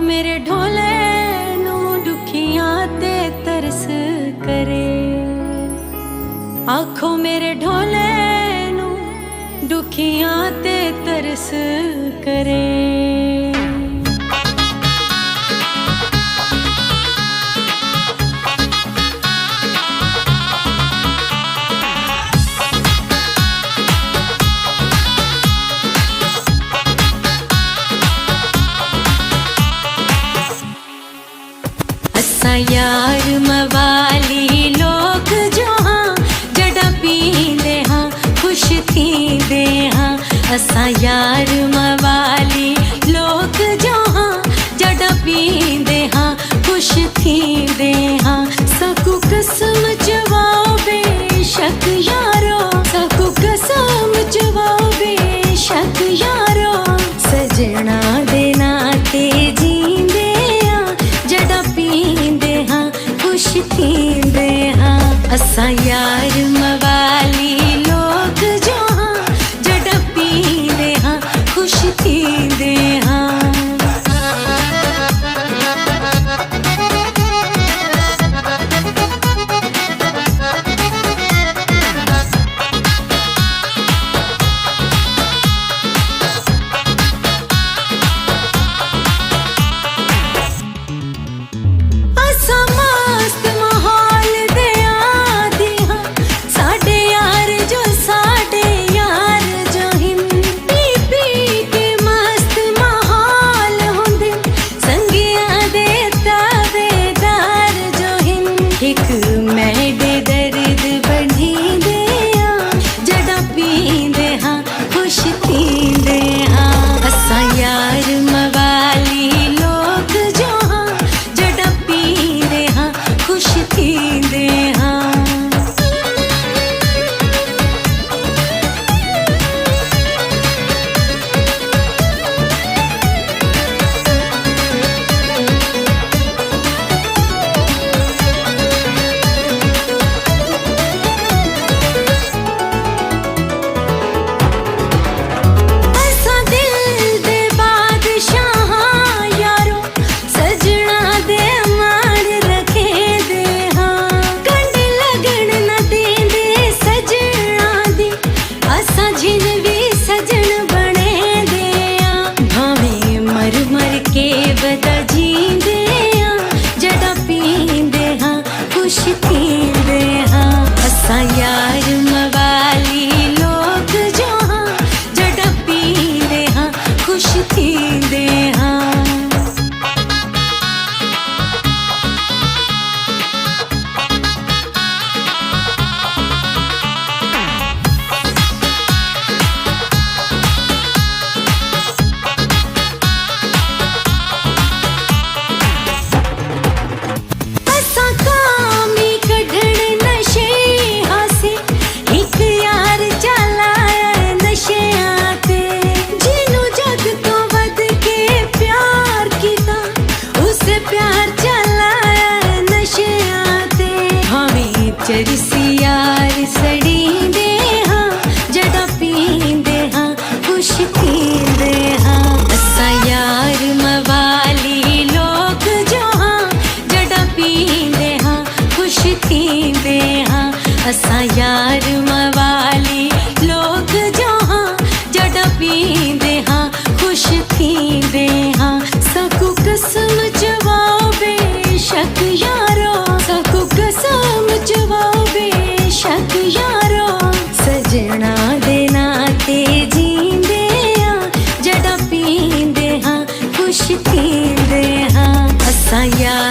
मेरे ढोले नू दुखियां ते तरस करे। आखो मेरे ढोले नू दुखियां ते तरस करे। यार मवाली लोग जो हाँ जड़ा पींदे हाँ खुश थींदे हाँ। असां यार मवाली लोग जो हाँ जड़ा पींदे हाँ खुश थींदे हाँ। सकू कसम चवाओ बेशक यारो, सकू कसम चवाओ बेशक यारो। सजना दे नाते जींदे हाँ जड़ा पींदे हाँ खुश थींदे हाँ। असां यार मवाली लोग जो हाँ जड़ा पींदे हाँ खुश थींदे हाँ। यार मवाली लोग जो हाँ जड़ा पींदे हाँ खुश थींदे हाँ। चरसी यार सड़ी दे हाँ जड़ा पींदे हाँ खुश थींदे हाँ। असां यार मवाली लोग जो हाँ जड़ा पींदे हाँ खुश थींदे हाँ। असां यार मवाली लोग जो हाँ जड़ा पींदे हाँ खुश थींदे हाँ। सकू कसम चवाओ बेशक यारो, सकू कसम चवाओ बेशक यारो। सजना दे नाते जींदे हाँ जड़ा पींदे हाँ खुश थींदे हाँ। असां यार